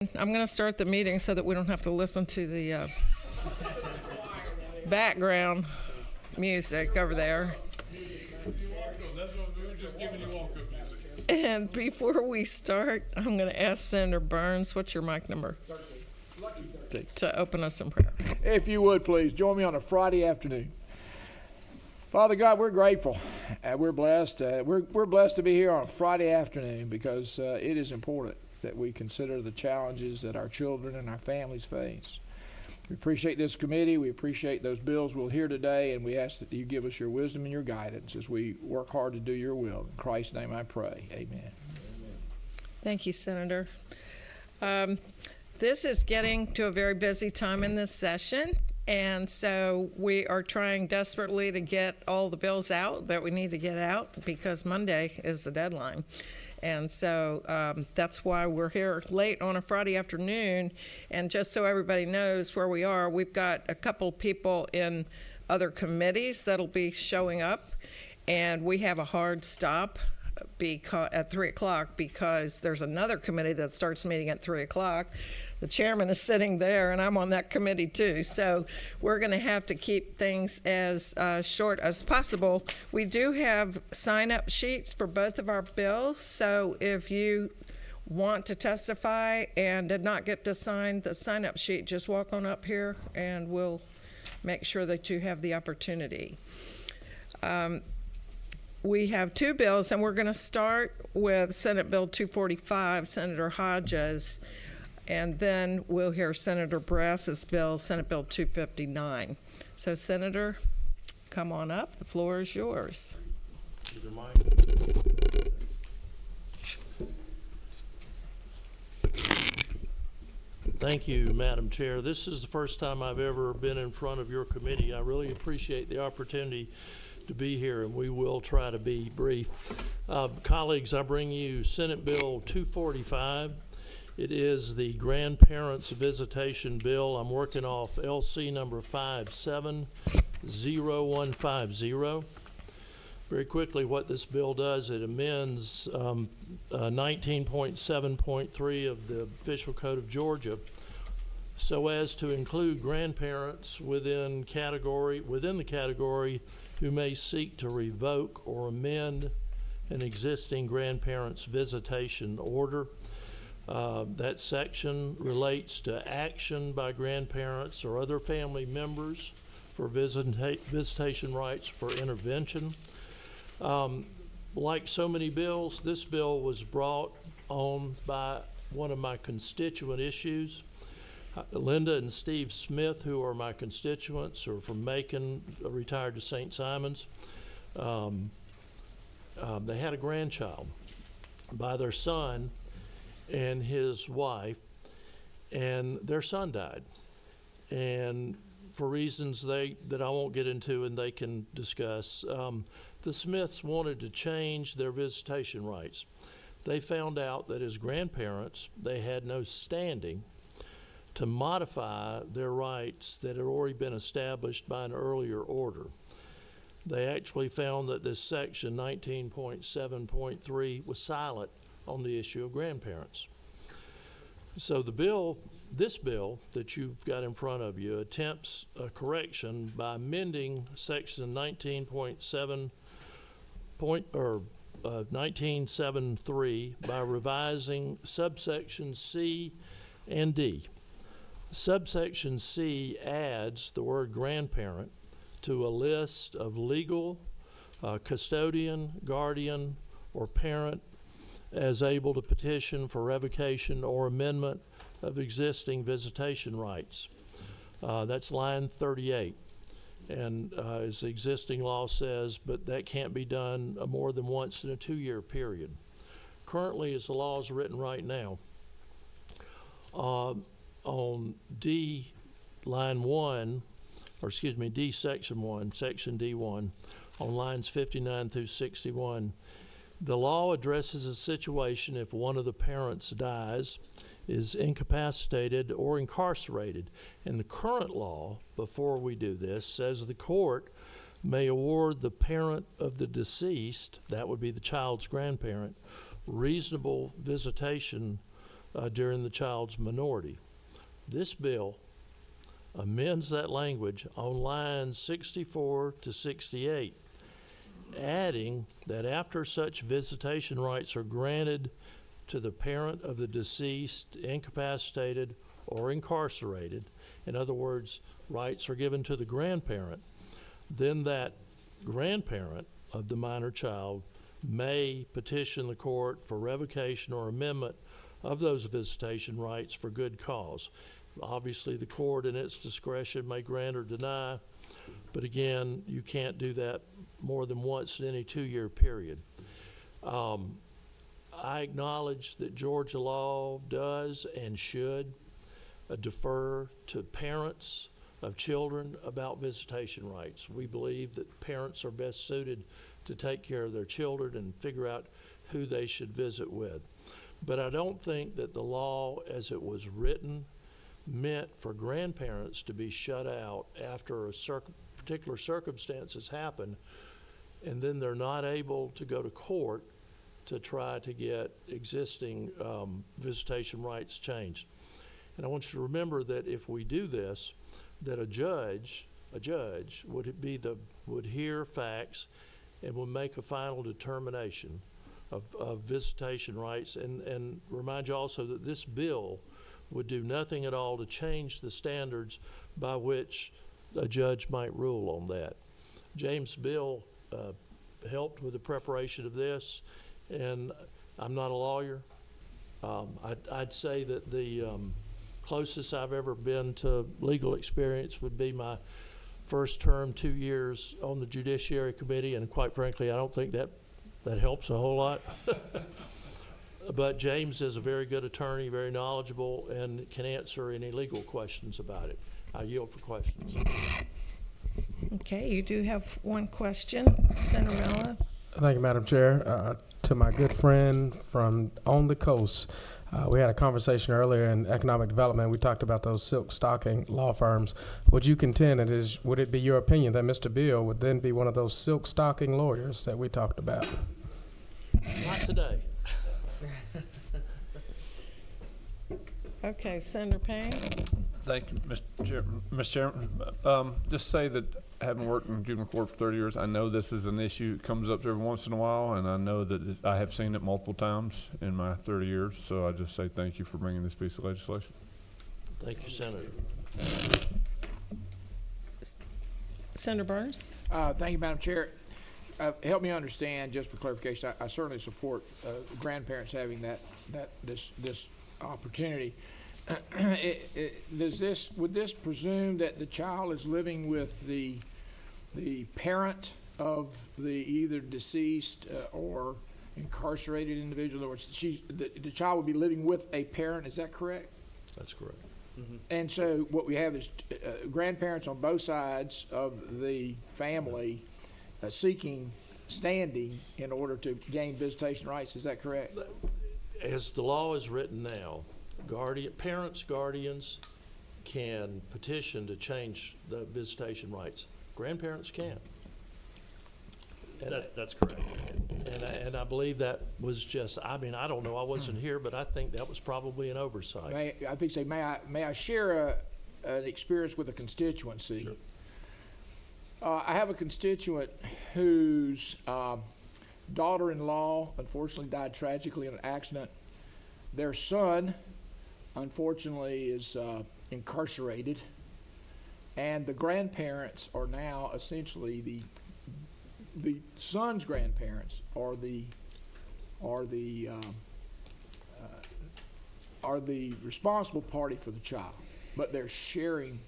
I'm going to start the meeting so that we don't have to listen to the background music over there. And before we start, I'm going to ask Senator Burns, what's your mic number? To open us in prayer. If you would, please, join me on a Friday afternoon. Father God, we're grateful. We're blessed. We're blessed to be here on a Friday afternoon because it is important that we consider the challenges that our children and our families face. We appreciate this committee. We appreciate those bills we'll hear today, and we ask that you give us your wisdom and your guidance as we work hard to do your will. In Christ's name I pray. Amen. Thank you, Senator. This is getting to a very busy time in this session, and so we are trying desperately to get all the bills out that we need to get out because Monday is the deadline. And so that's why we're here late on a Friday afternoon. And just so everybody knows where we are, we've got a couple people in other committees that'll be showing up. And we have a hard stop at 3 o'clock because there's another committee that starts meeting at 3 o'clock. The chairman is sitting there, and I'm on that committee too. So we're going to have to keep things as short as possible. We do have sign-up sheets for both of our bills. So if you want to testify and did not get to sign the sign-up sheet, just walk on up here, and we'll make sure that you have the opportunity. We have two bills, and we're going to start with Senate Bill 245, Senator Hodges. And then we'll hear Senator Brass's bill, Senate Bill 259. So, Senator, come on up. The floor is yours. Thank you, Madam Chair. This is the first time I've ever been in front of your committee. I really appreciate the opportunity to be here, and we will try to be brief. Colleagues, I bring you Senate Bill 245. It is the Grandparents Visitation Bill. I'm working off LC number 570150. Very quickly, what this bill does, it amends 19.7.3 of the Official Code of Georgia so as to include grandparents within the category who may seek to revoke or amend an existing grandparents visitation order. That section relates to action by grandparents or other family members for visitation rights for intervention. Like so many bills, this bill was brought on by one of my constituent issues. Linda and Steve Smith, who are my constituents, are from Macon, retired to St. Simon's. They had a grandchild by their son and his wife, and their son died. And for reasons that I won't get into and they can discuss, the Smiths wanted to change their visitation rights. They found out that as grandparents, they had no standing to modify their rights that had already been established by an earlier order. They actually found that this section 19.7.3 was silent on the issue of grandparents. So this bill that you've got in front of you attempts a correction by amending section 19.73 by revising subsection C and D. Subsection C adds the word grandparent to a list of legal, custodian, guardian, or parent as able to petition for revocation or amendment of existing visitation rights. That's line 38. And as the existing law says, but that can't be done more than once in a 2-year period. Currently, as the law is written right now, on D line 1, or excuse me, D section 1, section D1, on lines 59 through 61, the law addresses a situation if one of the parents dies, is incapacitated, or incarcerated. And the current law, before we do this, says the court may award the parent of the deceased, that would be the child's grandparent, reasonable visitation during the child's minority. This bill amends that language on lines 64 to 68, adding that after such visitation rights are granted to the parent of the deceased, incapacitated, or incarcerated, in other words, rights are given to the grandparent, then that grandparent of the minor child may petition the court for revocation or amendment of those visitation rights for good cause. Obviously, the court in its discretion may grant or deny, but again, you can't do that more than once in any 2-year period. I acknowledge that Georgia law does and should defer to parents of children about visitation rights. We believe that parents are best suited to take care of their children and figure out who they should visit with. But I don't think that the law as it was written meant for grandparents to be shut out after a particular circumstances happen, and then they're not able to go to court to try to get existing visitation rights changed. And I want you to remember that if we do this, that a judge would hear facts and would make a final determination of visitation rights, and remind you also that this bill would do nothing at all to change the standards by which a judge might rule on that. James' bill helped with the preparation of this, and I'm not a lawyer. I'd say that the closest I've ever been to legal experience would be my first term, 2 years on the Judiciary Committee, and quite frankly, I don't think that helps a whole lot. But James is a very good attorney, very knowledgeable, and can answer any legal questions about it. I yield for questions. Okay, you do have one question, Senator Miller. Thank you, Madam Chair. To my good friend from on the coast, we had a conversation earlier in economic development. We talked about those silk stocking law firms. Would you contend would it be your opinion that Mr. Bill would then be one of those silk stocking lawyers that we talked about? Not today. Okay, Senator Payne. Thank you, Mr. Chairman. Just say that having worked in juvenile court for 30 years, I know this is an issue that comes up every once in a while, and I know that I have seen it multiple times in my 30 years, so I just say thank you for bringing this piece of legislation. Thank you, Senator. Senator Burns. Thank you, Madam Chair. Help me understand, just for clarification, I certainly support grandparents having this opportunity. Would this presume that the child is living with the parent of the either deceased or incarcerated individual, or the child would be living with a parent? Is that correct? That's correct. Mm-hmm. And so what we have is grandparents on both sides of the family seeking standing in order to gain visitation rights. Is that correct? As the law is written now, guardians can petition to change the visitation rights. Grandparents can't. That's correct. And I believe that was just, I don't know, I wasn't here, but I think that was probably an oversight. May I share an experience with a constituency? Sure. I have a constituent whose daughter-in-law unfortunately died tragically in an accident. Their son, unfortunately, is incarcerated, and the grandparents are now essentially the son's grandparents are the responsible party for the child, but they're sharing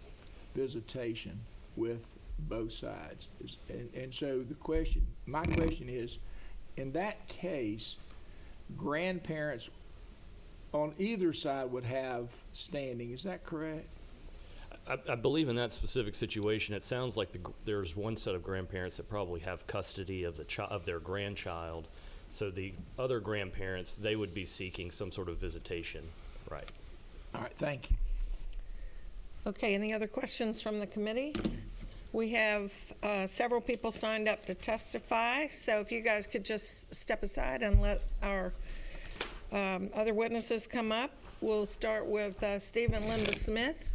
visitation with both sides. And so my question is, in that case, grandparents on either side would have standing. Is that correct? I believe in that specific situation, it sounds like there's one set of grandparents that probably have custody of their grandchild. So the other grandparents, they would be seeking some sort of visitation. Right. All right, thank you. Okay, any other questions from the committee? We have several people signed up to testify, so if you guys could just step aside and let our Other witnesses come up. We'll start with Steve and Linda Smith.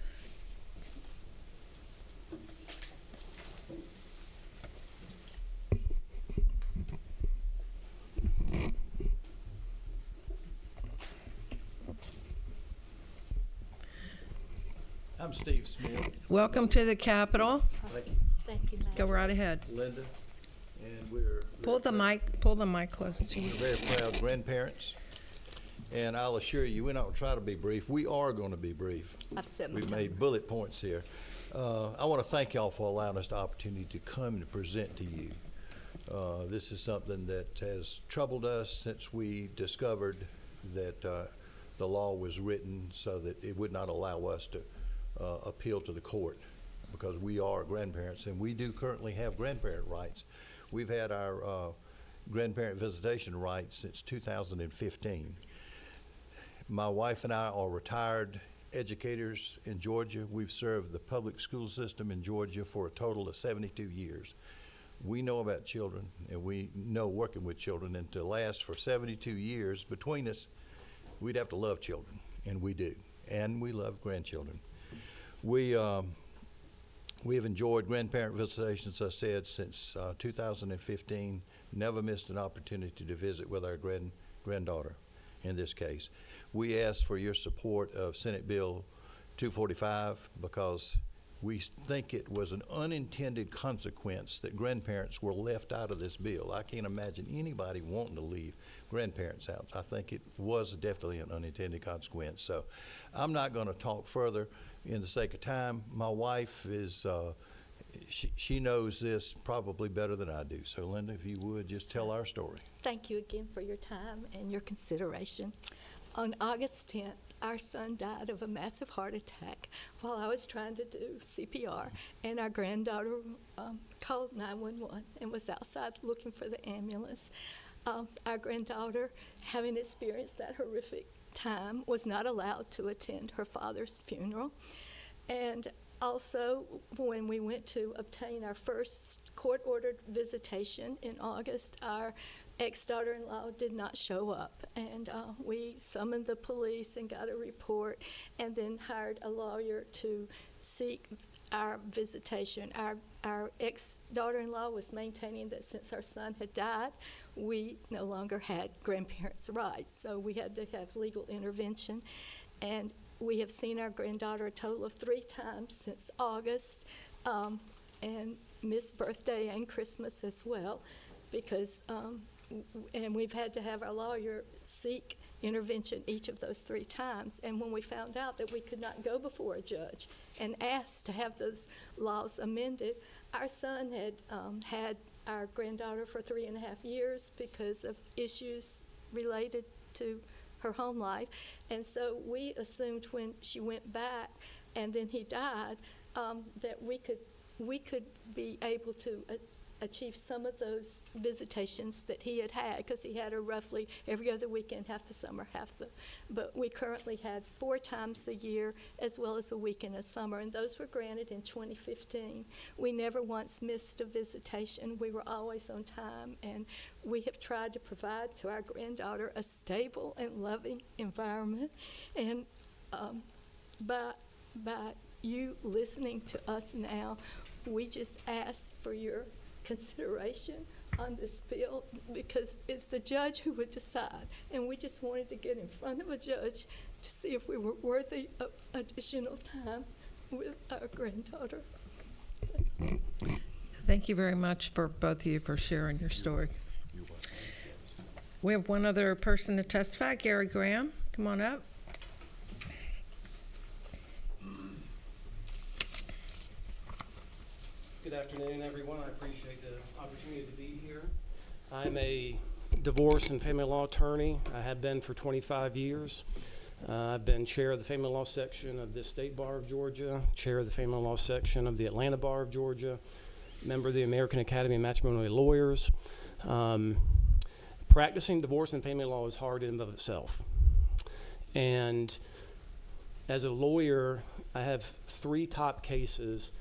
I'm Steve Smith. Welcome to the Capitol. Thank you, Thank you, Go ma'am. right ahead. Linda. And we're Pull the mic close to you. very proud grandparents. And I'll assure you, we're not going to try to be brief. We are going to be brief. I've said my We've time. made bullet points here. I want to thank y'all for allowing us the opportunity to come and present to you. This is something that has troubled us since we discovered that the law was written so that it would not allow us to appeal to the court, because we are grandparents and we do currently have grandparent rights. We've had our grandparent visitation rights since 2015. My wife and I are retired educators in Georgia. We've served the public school system in Georgia for a total of 72 years. We know about children, and we know working with children, and to last for 72 years between us, we'd have to love children, and we do, and we love grandchildren. We have enjoyed grandparent visitations, as I said, since 2015. Never missed an opportunity to visit with our granddaughter in this case. We ask for your support of Senate Bill 245 because we think it was an unintended consequence that grandparents were left out of this bill. I can't imagine anybody wanting to leave grandparents out. I think it was definitely an unintended consequence. So I'm not going to talk further in the sake of time. My wife is, she knows this probably better than I do. So Linda, if you would, just tell our story. Thank you again for your time and your consideration. On August 10th, our son died of a massive heart attack while I was trying to do CPR, and our granddaughter called 911 and was outside looking for the ambulance. Our granddaughter, having experienced that horrific time, was not allowed to attend her father's funeral. And also, when we went to obtain our first court-ordered visitation in August, our ex-daughter-in-law did not show up, and we summoned the police and got a report, and then hired a lawyer to seek our visitation. Our ex-daughter-in-law was maintaining that since our son had died, we no longer had grandparents' rights, so we had to have legal intervention. And we have seen our granddaughter a total of 3 times since August, and missed birthday and Christmas as well, because and we've had to have our lawyer seek intervention each of those 3 times. And when we found out that we could not go before a judge and ask to have those laws amended, our son had had our granddaughter for 3.5 years because of issues related to her home life. And so we assumed when she went back and then he died, that we could be able to achieve some of those visitations that he had, because he had her roughly every other weekend, half the summer, but we currently had 4 times a year as well as a week in the summer, and those were granted in 2015. We never once missed a visitation. We were always on time, and we have tried to provide to our granddaughter a stable and loving environment. And by you listening to us now, we just ask for your consideration on this bill, because it's the judge who would decide, and we just wanted to get in front of a judge to see if we were worthy of additional time with our granddaughter. Thank you very much for both of you for sharing your story. We have one other person to testify, Gary Graham. Come on up. Good afternoon, everyone. I appreciate the opportunity to be here. I'm a divorce and family law attorney. I have been for 25 years. I've been chair of the family law section of the State Bar of Georgia, chair of the family law section of the Atlanta Bar of Georgia, member of the American Academy of Matrimonial Lawyers. Practicing divorce and family law is hard in and of itself. And as a lawyer, I have 3 top cases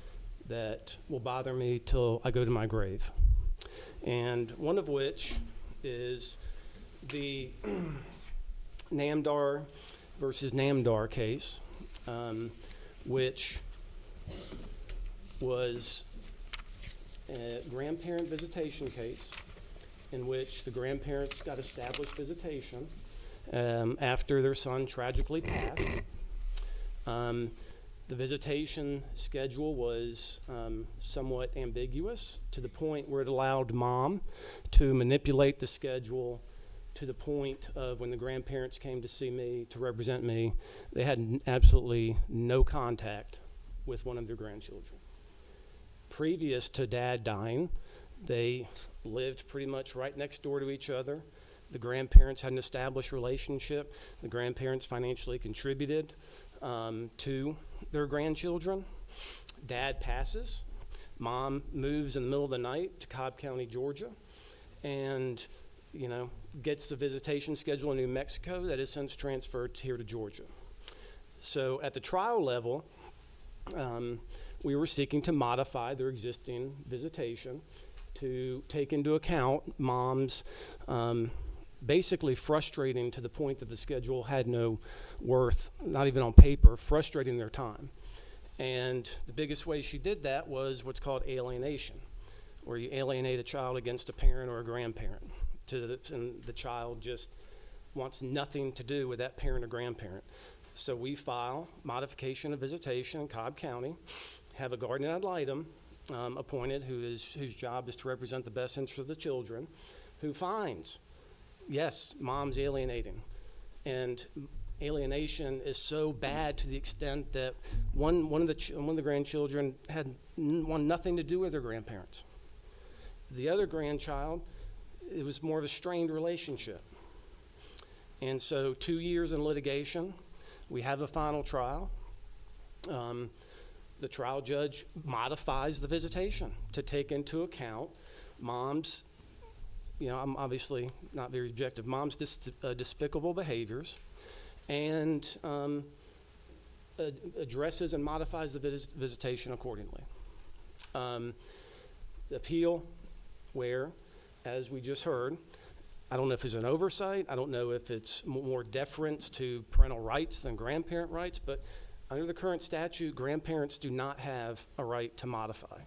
that will bother me till I go to my grave. And one of which is the Namdar versus Namdar case, which was a grandparent visitation case in which the grandparents got established visitation after their son tragically passed. The visitation schedule was somewhat ambiguous to the point where it allowed mom to manipulate the schedule to the point of when the grandparents came to see me to represent me, they had absolutely no contact with one of their grandchildren. Previous to dad dying, they lived pretty much right next door to each other. The grandparents had an established relationship. The grandparents financially contributed to their grandchildren. Dad passes. Mom moves in the middle of the night to Cobb County, Georgia, and gets the visitation schedule in New Mexico that is since transferred here to Georgia. So at the trial level, we were seeking to modify their existing visitation to take into account mom's basically frustrating to the point that the schedule had no worth, not even on paper, frustrating their time. And the biggest way she did that was what's called alienation, where you alienate a child against a parent or a grandparent. And the child just wants nothing to do with that parent or grandparent. So we file modification of visitation in Cobb County, have a guardian ad litem appointed whose job is to represent the best interest of the children, who finds, yes, mom's alienating. And alienation is so bad to the extent that one of the grandchildren had nothing to do with their grandparents. The other grandchild, it was more of a strained relationship. And so 2 years in litigation, we have a final trial. The trial judge modifies the visitation to take into account mom's, I'm obviously not very objective, mom's despicable behaviors, and addresses and modifies the visitation accordingly. The appeal, where, as we just heard, I don't know if it's an oversight, I don't know if it's more deference to parental rights than grandparent rights, but under the current statute, grandparents do not have a right to modify.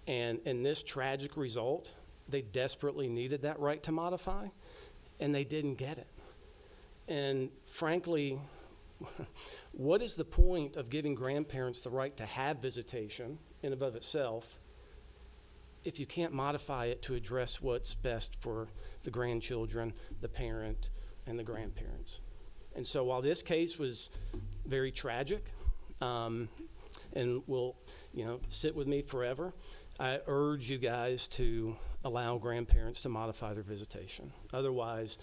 And in this tragic result, they desperately needed that right to modify, and they didn't get it. And frankly, what is the point of giving grandparents the right to have visitation in and of itself if you can't modify it to address what's best for the grandchildren, the parent, and the grandparents? And so while this case was very tragic and will, sit with me forever, I urge you guys to allow grandparents to modify their visitation. Otherwise,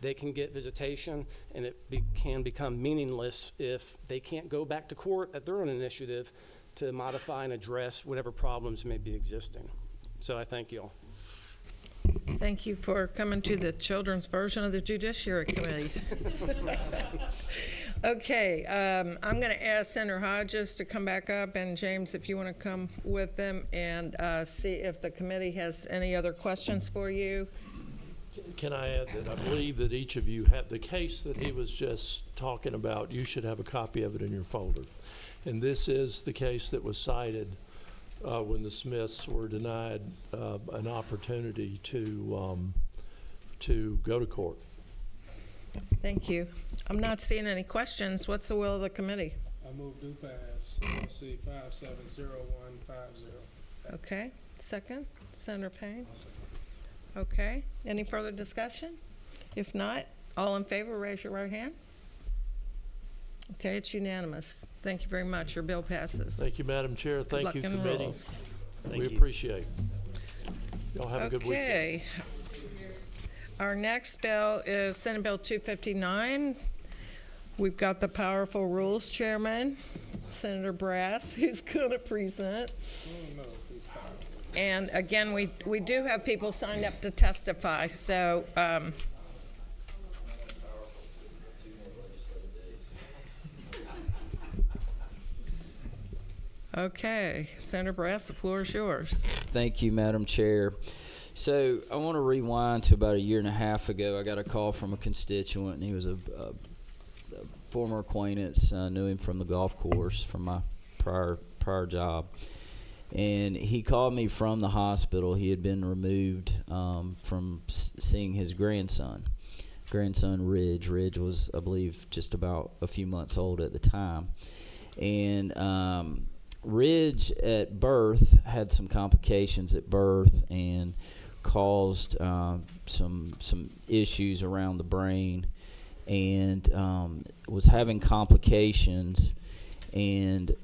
they can get visitation, and it can become meaningless if they can't go back to court at their own initiative to modify and address whatever problems may be existing. So I thank you all. Thank you for coming to the children's version of the Judiciary Committee. Okay, I'm going to ask Senator Hodges to come back up, and James, if you want to come with them and see if the committee has any other questions for you. Can I add that I believe that each of you have the case that he was just talking about. You should have a copy of it in your folder. And this is the case that was cited when the Smiths were denied an opportunity to go to court. Thank you. I'm not seeing any questions. What's the will of the committee? I move do pass. C 570150. Okay, second, Senator Payne. Okay, any further discussion? If not, all in favor, raise your right hand. Okay, it's unanimous. Thank you very much. Your bill passes. Thank you, Madam Chair. Good Thank luck you, in the committee. rules. We appreciate it. Y'all have a good weekend. Okay. Our next bill is Senate Bill 259. We've got the powerful Rules Chairman, Senator Brass, who's going to present. And again, we do have people signed up to testify, so okay, Senator Brass, the floor is yours. Thank you, Madam Chair. So I want to rewind to about a year and a half ago. I got a call from a constituent, and he was a former acquaintance. I knew him from the golf course from my prior job. And he called me from the hospital. He had been removed from seeing his grandson Ridge. Ridge was, I believe, just about a few months old at the time. And Ridge at birth had some complications at birth and caused some issues around the brain, and was having complications, and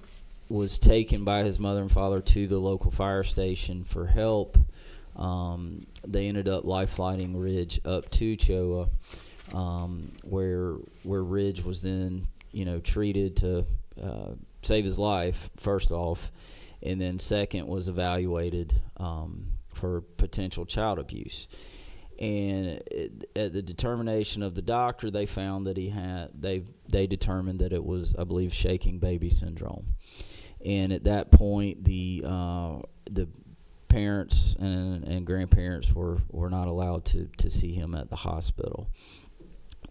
was taken by his mother and father to the local fire station for help. They ended up life-flighting Ridge up to Choa, where Ridge was then, treated to save his life, first off, and then second was evaluated for potential child abuse. And at the determination of the doctor, they found that they determined that it was, I believe, shaking baby syndrome. And at that point, the parents and grandparents were not allowed to see him at the hospital.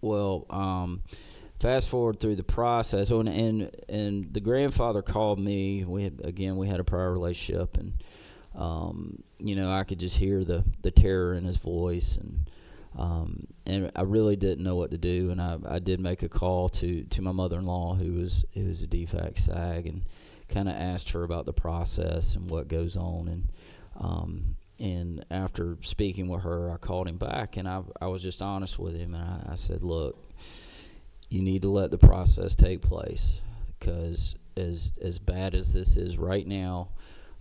Well, fast forward through the process, and the grandfather called me. We had a prior relationship, and I could just hear the terror in his voice, and I really didn't know what to do. And I did make a call to my mother-in-law, who was a DFAC SAG, and kind of asked her about the process and what goes on. And after speaking with her, I called him back, and I was just honest with him, and I said, look, you need to let the process take place, because as bad as this is right now,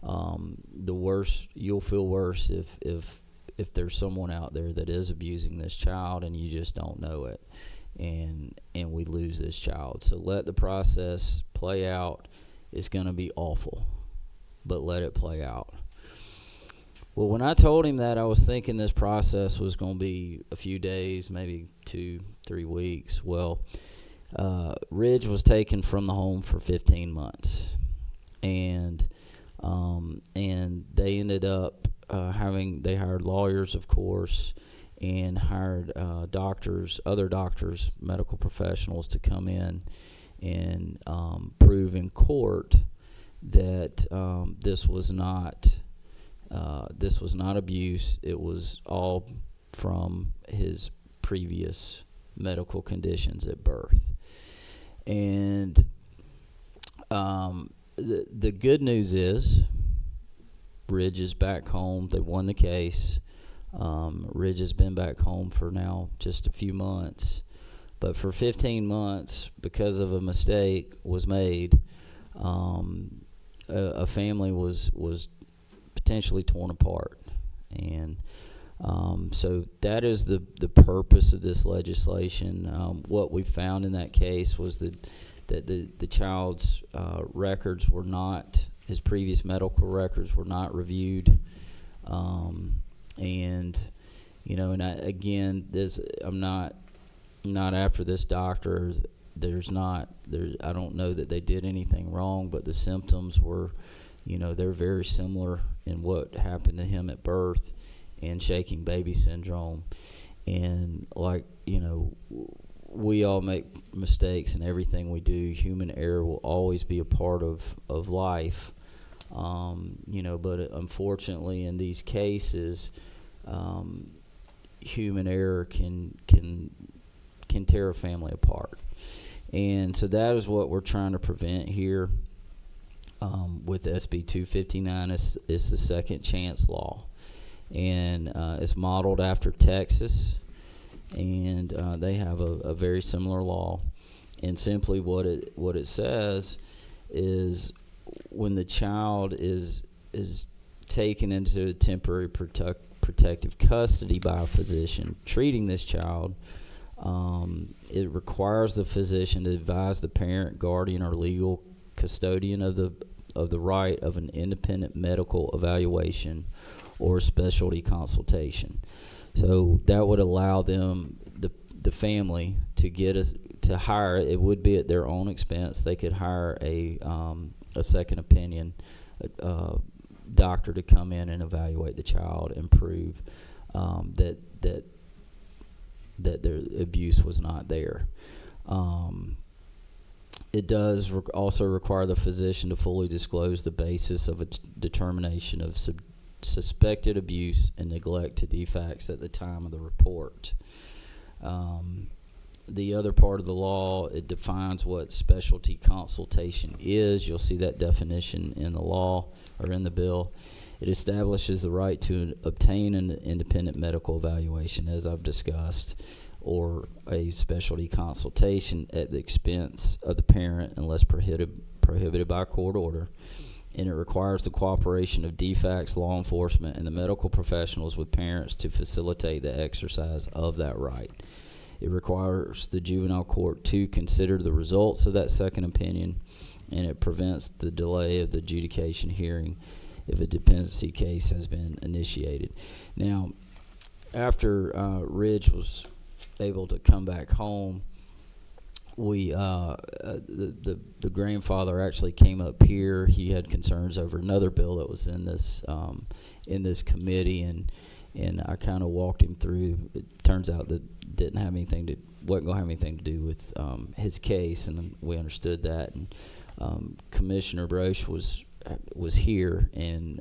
the worse you'll feel worse if there's someone out there that is abusing this child and you just don't know it, and we lose this child. So let the process play out. It's going to be awful, but let it play out. Well, when I told him that, I was thinking this process was going to be a few days, maybe 2-3 weeks. Well, Ridge was taken from the home for 15 months, and they ended up they hired lawyers, of course, and hired other doctors, medical professionals to come in and prove in court that this was not abuse. It was all from his previous medical conditions at birth. And the good news is Ridge is back home. They won the case. Ridge has been back home for now just a few months. But for 15 months, because of a mistake was made, a family was potentially torn apart. And so that is the purpose of this legislation. What we found in that case was that the child's records were not, his previous medical records were not reviewed. And I'm not after this doctor. I don't know that they did anything wrong, but the symptoms were, they're very similar in what happened to him at birth and shaking baby syndrome. And we all make mistakes in everything we do. Human error will always be a part of life. But unfortunately in these cases, human error can tear a family apart. And so that is what we're trying to prevent here with SB259. It's the second chance law. And it's modeled after Texas, and they have a very similar law. And simply what it says is when the child is taken into temporary protective custody by a physician treating this child, it requires the physician to advise the parent, guardian, or legal custodian of the right of an independent medical evaluation or specialty consultation. So that would allow them, the family, to hire. It would be at their own expense. They could hire a second opinion doctor to come in and evaluate the child and prove that their abuse was not there. It does also require the physician to fully disclose the basis of a determination of suspected abuse and neglect to defects at the time of the report. The other part of the law, it defines what specialty consultation is. You'll see that definition in the law or in the bill. It establishes the right to obtain an independent medical evaluation, as I've discussed, or a specialty consultation at the expense of the parent unless prohibited by a court order. And it requires the cooperation of DFACS, law enforcement, and the medical professionals with parents to facilitate the exercise of that right. It requires the juvenile court to consider the results of that second opinion, and it prevents the delay of the adjudication hearing if a dependency case has been initiated. Now, after Ridge was able to come back home, we the grandfather actually came up here. He had concerns over another bill that was in this committee, and I kind of walked him through. It turns out that wasn't going to have anything to do with his case, and we understood that. And Commissioner Broche was here, and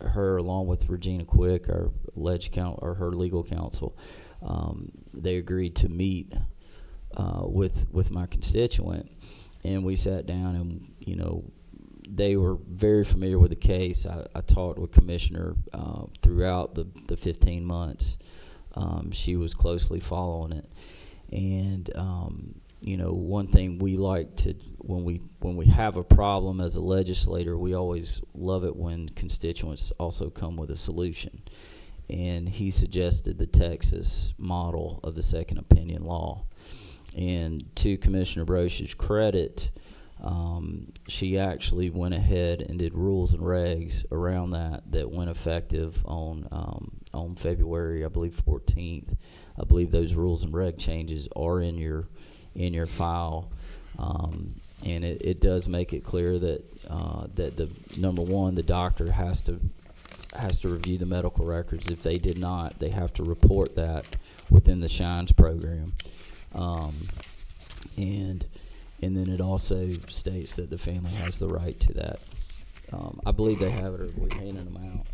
her, along with Regina Quick, our her legal counsel, they agreed to meet with my constituent, and we sat down, and they were very familiar with the case. I talked with Commissioner throughout the 15 months. She was closely following it, and one thing we like to, when we have a problem as a legislator, we always love it when constituents also come with a solution. And he suggested the Texas model of the second opinion law. And to Commissioner Broche's credit, she actually went ahead and did rules and regs around that went effective on February, I believe, 14th. I believe those rules and reg changes are in your file, and it does make it clear that the number one, the doctor has to review the medical records. If they did not, they have to report that within the SHINES program. And then it also states that the family has the right to that. I believe they have it, or we're handing them out.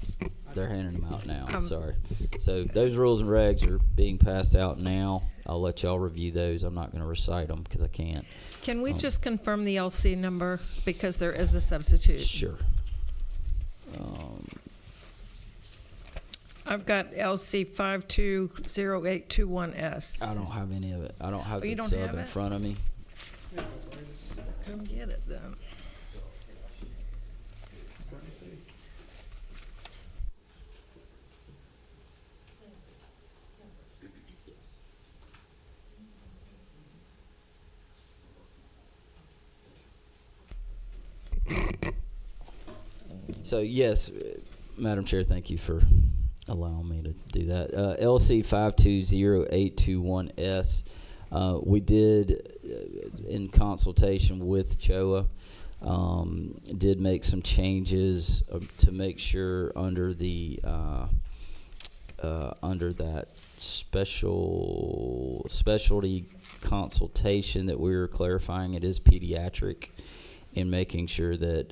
They're handing them out now. Sorry. So those rules and regs are being passed out now. I'll let y'all review those. I'm not going to recite them because I can't. Can we just confirm the LC number, because there is a substitute? Sure. I've got LC 520821S. I don't have any of it. I don't have you the don't sub have in it? front of me. Come get it then. So yes, Madam Chair, thank you for allowing me to do that. LC 520821S. We did, in consultation with CHOA, did make some changes to make sure under that specialty consultation that we were clarifying it is pediatric, and making sure that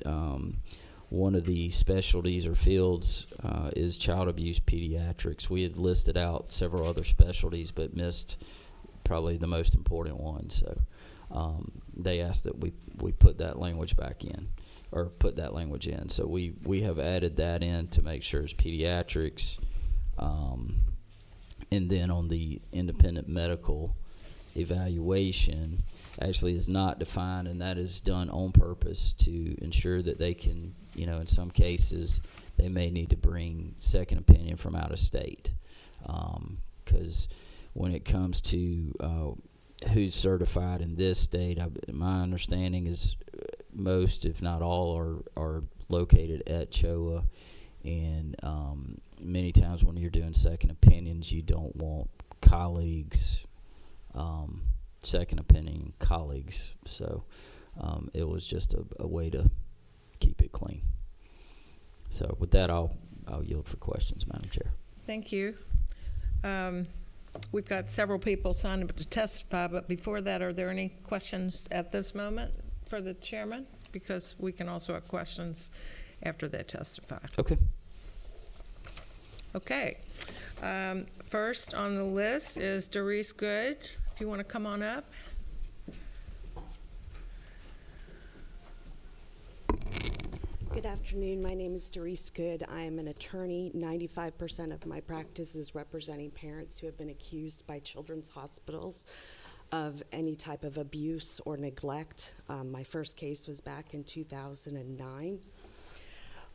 one of the specialties or fields is child abuse pediatrics. We had listed out several other specialties but missed probably the most important one. So they asked that we put that language back in, or put that language in. So we have added that in to make sure it's pediatrics. And then on the independent medical evaluation, actually is not defined, and that is done on purpose to ensure that they can, in some cases, they may need to bring second opinion from out of state. Because when it comes to who's certified in this state, my understanding is most, if not all, are located at CHOA. And many times when you're doing second opinions, you don't want colleagues, second opinion colleagues. So it was just a way to keep it clean. So with that, I'll yield for questions, Madam Chair. Thank you. We've got several people signed up to testify, but before that, are there any questions at this moment for the chairman? Because we can also have questions after they testify. Okay. Okay. First on the list is Doris Good. If you want to come on up. Good afternoon. My name is Doris Good. I am an attorney. 95% of my practice is representing parents who have been accused by children's hospitals of any type of abuse or neglect. My first case was back in 2009.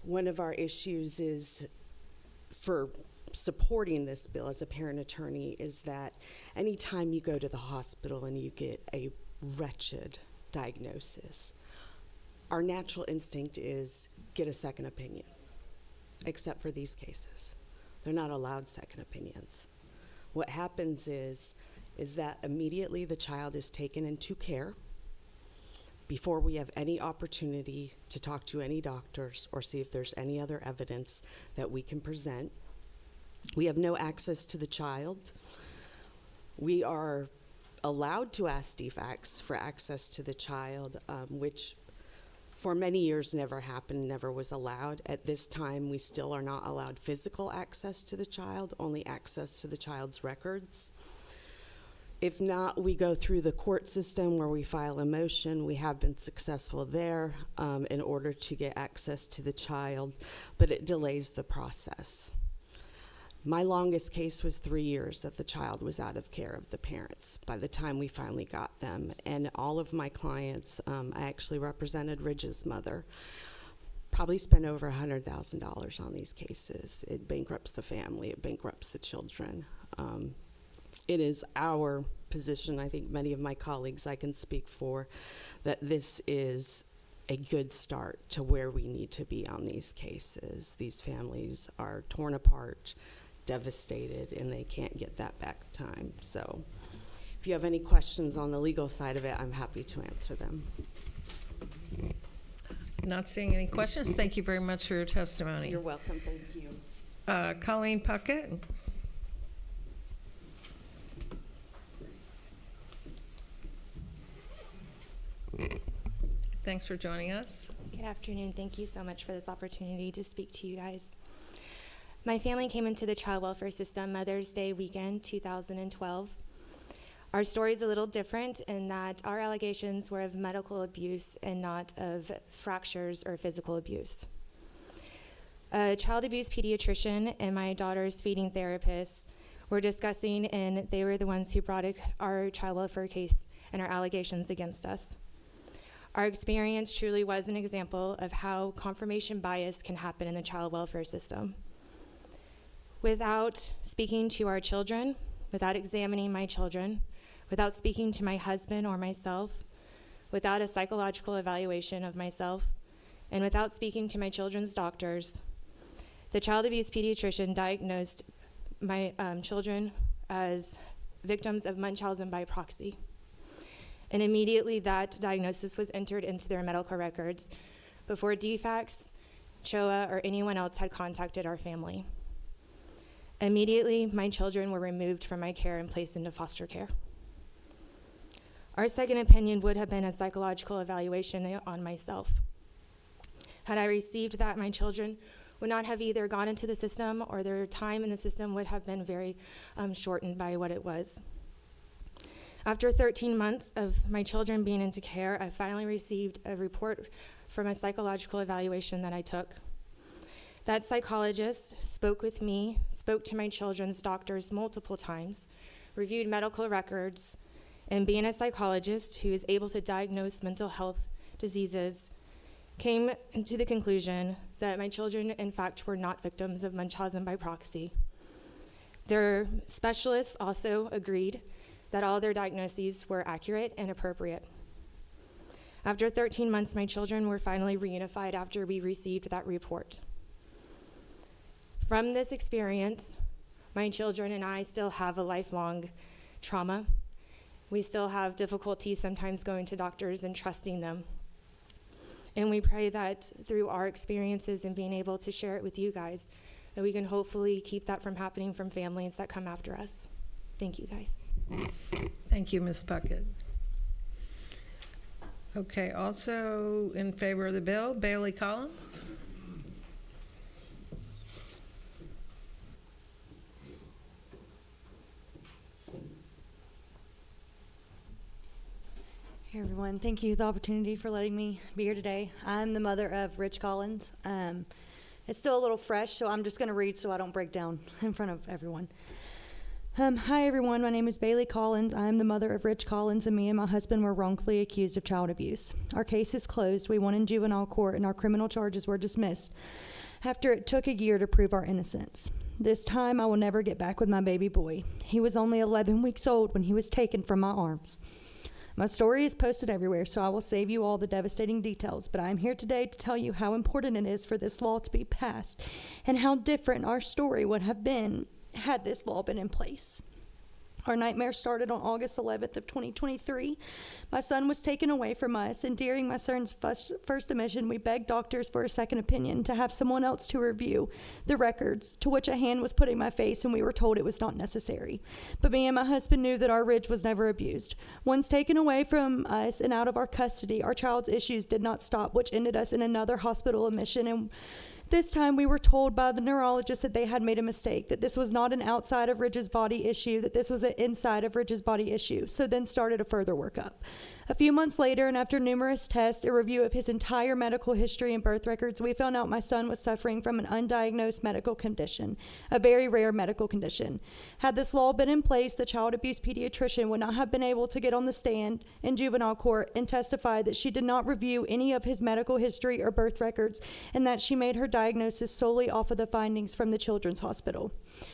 One of our issues is for supporting this bill as a parent attorney is that anytime you go to the hospital and you get a wretched diagnosis, our natural instinct is get a second opinion, except for these cases. They're not allowed second opinions. What happens is that immediately the child is taken into care before we have any opportunity to talk to any doctors or see if there's any other evidence that we can present. We have no access to the child. We are allowed to ask DFACS for access to the child, which for many years never happened, never was allowed. At this time, we still are not allowed physical access to the child, only access to the child's records. If not, we go through the court system where we file a motion. We have been successful there in order to get access to the child, but it delays the process. My longest case was 3 years that the child was out of care of the parents by the time we finally got them. And all of my clients, I actually represented Ridge's mother, probably spent over $100,000 on these cases. It bankrupts the family, it bankrupts the children. It is our position, I think many of my colleagues I can speak for, that this is a good start to where we need to be on these cases. These families are torn apart, devastated, and they can't get that back time. So if you have any questions on the legal side of it, I'm happy to answer them. Not seeing any questions. Thank you very much for your testimony. You're welcome. Thank you. Colleen Puckett. Thanks for joining us. Good afternoon. Thank you so much for this opportunity to speak to you guys. My family came into the child welfare system Mother's Day weekend 2012. Our story is a little different in that our allegations were of medical abuse and not of fractures or physical abuse. A child abuse pediatrician and my daughter's feeding therapist were discussing, and they were the ones who brought our child welfare case and our allegations against us. Our experience truly was an example of how confirmation bias can happen in the child welfare system. Without speaking to our children, without examining my children, without speaking to my husband or myself, without a psychological evaluation of myself, and without speaking to my children's doctors, the child abuse pediatrician diagnosed my children as victims of Munchausen by proxy. And immediately that diagnosis was entered into their medical records before DFACS, CHOA, or anyone else had contacted our family. Immediately, my children were removed from my care and placed into foster care. Our second opinion would have been a psychological evaluation on myself. Had I received that, my children would not have either gone into the system or their time in the system would have been very shortened by what it was. After 13 months of my children being into care, I finally received a report from a psychological evaluation that I took. That psychologist spoke with me, spoke to my children's doctors multiple times, reviewed medical records, and being a psychologist who is able to diagnose mental health diseases, came to the conclusion that my children, in fact, were not victims of Munchausen by proxy. Their specialists also agreed that all their diagnoses were accurate and appropriate. After 13 months, my children were finally reunified after we received that report. From this experience, my children and I still have a lifelong trauma. We still have difficulty sometimes going to doctors and trusting them. And we pray that through our experiences and being able to share it with you guys, that we can hopefully keep that from happening from families that come after us. Thank you, guys. Thank you, Ms. Puckett. Okay, also in favor of the bill, Bailey Collins. Hey everyone, thank you for the opportunity for letting me be here today. I'm the mother of Rich Collins. It's still a little fresh, so I'm just going to read so I don't break down in front of everyone. Hi everyone, my name is Bailey Collins. I'm the mother of Rich Collins, and me and my husband were wrongfully accused of child abuse. Our case is closed. We won in juvenile court and our criminal charges were dismissed after it took a year to prove our innocence. This time I will never get back with my baby boy. He was only 11 weeks old when he was taken from my arms. My story is posted everywhere, so I will save you all the devastating details, but I am here today to tell you how important it is for this law to be passed and how different our story would have been had this law been in place. Our nightmare started on August 11th of 2023. My son was taken away from us, and during my son's first admission, we begged doctors for a second opinion to have someone else to review the records, to which a hand was put in my face, and we were told it was not necessary. But me and my husband knew that our Ridge was never abused. Once taken away from us and out of our custody, our child's issues did not stop, which ended us in another hospital admission, and this time we were told by the neurologist that they had made a mistake, that this was not an outside of Ridge's body issue, that this was an inside of Ridge's body issue, so then started a further workup. A few months later, and after numerous tests, a review of his entire medical history and birth records, we found out my son was suffering from an undiagnosed medical condition, a very rare medical condition. Had this law been in place, the child abuse pediatrician would not have been able to get on the stand in juvenile court and testify that she did not review any of his medical history or birth records, and that she made her diagnosis solely off of the findings from the Children's Hospital.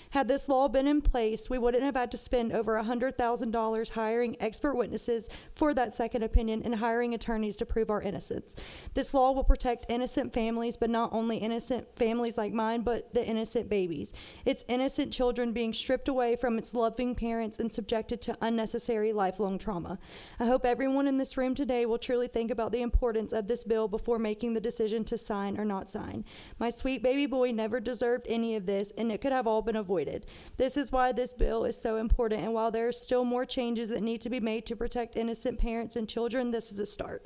Had this law been in place, we wouldn't have had to spend over $100,000 hiring expert witnesses for that second opinion and hiring attorneys to prove our innocence. This law will protect innocent families, but not only innocent families like mine, but the innocent babies. It's innocent children being stripped away from its loving parents and subjected to unnecessary lifelong trauma. I hope everyone in this room today will truly think about the importance of this bill before making the decision to sign or not sign. My sweet baby boy never deserved any of this, and it could have all been avoided. This is why this bill is so important, and while there are still more changes that need to be made to protect innocent parents and children, this is a start.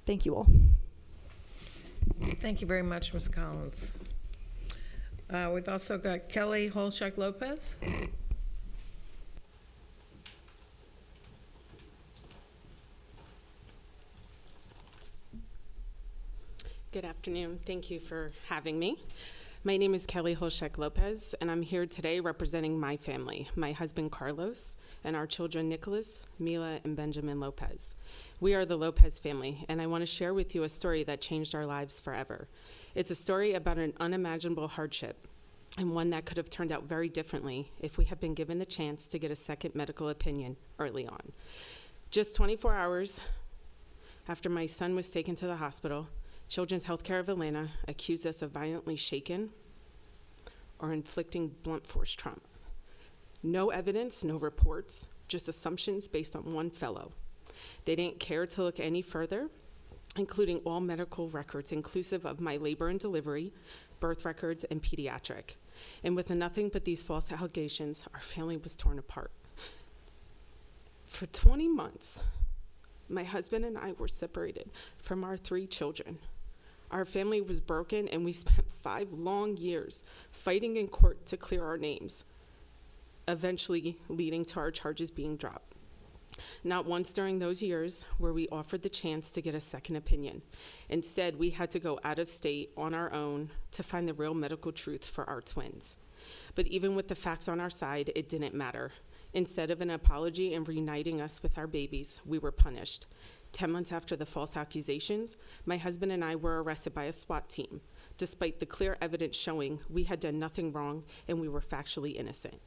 Thank you all. Thank you very much, Ms. Collins. We've also got Kelly Holshak-Lopez. Good afternoon. Thank you for having me. My name is Kelly Holshak-Lopez, and I'm here today representing my family, my husband Carlos, and our children Nicholas, Mila, and Benjamin Lopez. We are the Lopez family, and I want to share with you a story that changed our lives forever. It's a story about an unimaginable hardship, and one that could have turned out very differently if we had been given the chance to get a second medical opinion early on. Just 24 hours after my son was taken to the hospital, Children's Healthcare of Atlanta accused us of violently shaken or inflicting blunt force trauma. No evidence, no reports, just assumptions based on one fellow. They didn't care to look any further, including all medical records, inclusive of my labor and delivery, birth records, and pediatric. And with nothing but these false allegations, our family was torn apart. For 20 months, my husband and I were separated from our 3 children. Our family was broken, and we spent 5 long years fighting in court to clear our names, eventually leading to our charges being dropped. Not once during those years were we offered the chance to get a second opinion. Instead, we had to go out of state on our own to find the real medical truth for our twins. But even with the facts on our side, it didn't matter. Instead of an apology and reuniting us with our babies, we were punished. 10 months after the false accusations, my husband and I were arrested by a SWAT team, despite the clear evidence showing we had done nothing wrong and we were factually innocent.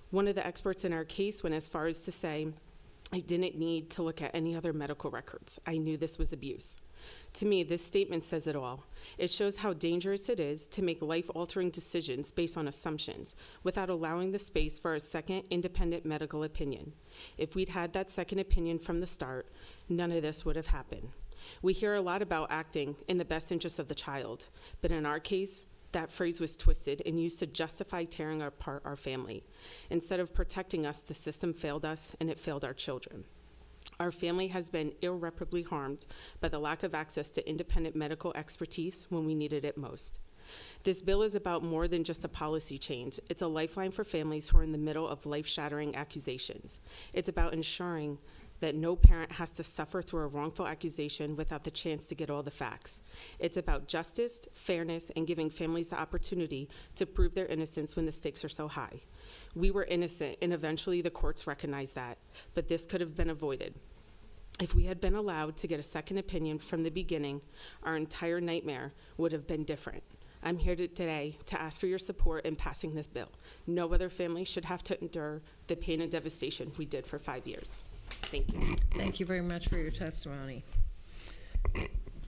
One of the experts in our case went as far as to say, I didn't need to look at any other medical records. I knew this was abuse. To me, this statement says it all. It shows how dangerous it is to make life-altering decisions based on assumptions without allowing the space for a second independent medical opinion. If we'd had that second opinion from the start, none of this would have happened. We hear a lot about acting in the best interest of the child, but in our case, that phrase was twisted and used to justify tearing apart our family. Instead of protecting us, the system failed us and it failed our children. Our family has been irreparably harmed by the lack of access to independent medical expertise when we needed it most. This bill is about more than just a policy change. It's a lifeline for families who are in the middle of life-shattering accusations. It's about ensuring that no parent has to suffer through a wrongful accusation without the chance to get all the facts. It's about justice, fairness, and giving families the opportunity to prove their innocence when the stakes are so high. We were innocent, and eventually the courts recognized that, but this could have been avoided. If we had been allowed to get a second opinion from the beginning, our entire nightmare would have been different. I'm here today to ask for your support in passing this bill. No other family should have to endure the pain and devastation we did for 5 years. Thank you. Thank you very much for your testimony.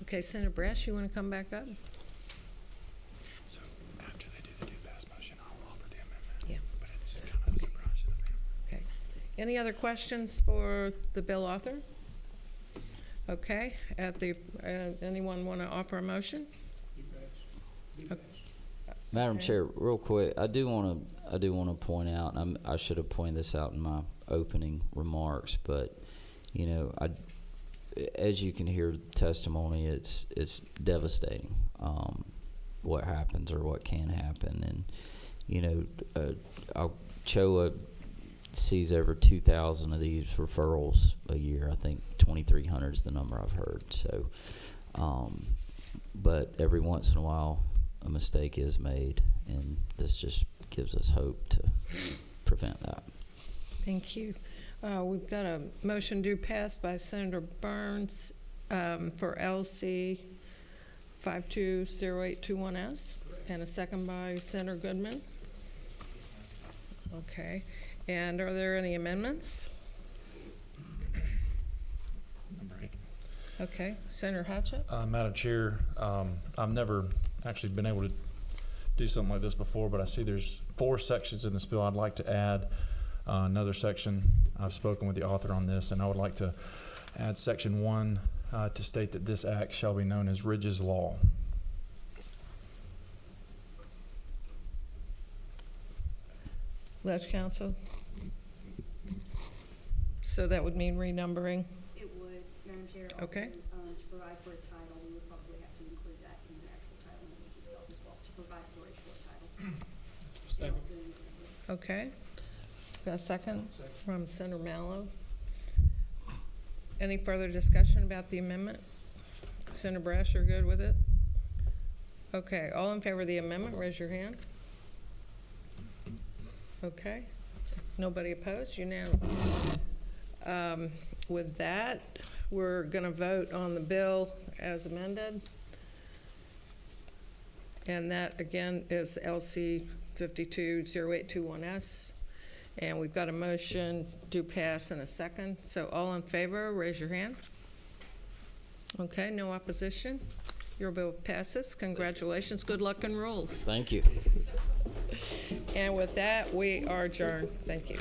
Okay, Senator Brash, you want to come back up? So after they do the do pass motion, I'll offer the amendment. Yeah. But it's kind of a surprise to the family. Okay. Any other questions for the bill author? Okay. Anyone want to offer a motion? Madam Okay. Chair, real quick, I do want to point out, and I should have pointed this out in my opening remarks, but you know, as you can hear testimony, it's devastating what happens or what can happen, and you know, CHOA sees over 2,000 of these referrals a year. I think 2,300 is the number I've heard. So, but every once in a while, a mistake is made, and this just gives us hope to prevent that. Thank you. We've got a motion due pass by Senator Burns for LC 520821S, and a second by Senator Goodman. Okay. And are there any amendments? Number 8. Okay. Senator Hatchett? Madam Chair, I've never actually been able to do something like this before, but I see there's 4 sections in this bill. I'd like to add another section. I've spoken with the author on this, and I would like to add section 1 to state that this act shall be known as Ridge's Law. Ledge Council? So that would mean renumbering? It would, Madam Chair. Okay. Also, to provide for a title, we would probably have to include that in the actual title language itself as well, to provide for a short title. Okay. Got a second from Senator Mallow. Any further discussion about the amendment? Senator Brash, you're good with it? Okay. All in favor of the amendment, raise your hand. Okay. Nobody opposed? Unanimous. With that, we're going to vote on the bill as amended. And that, again, is LC 520821S. And we've got a motion due pass in a second. So all in favor, raise your hand. Okay, no opposition. Your bill passes. Congratulations. Good luck in rules. Thank you. And with that, we are adjourned. Thank you.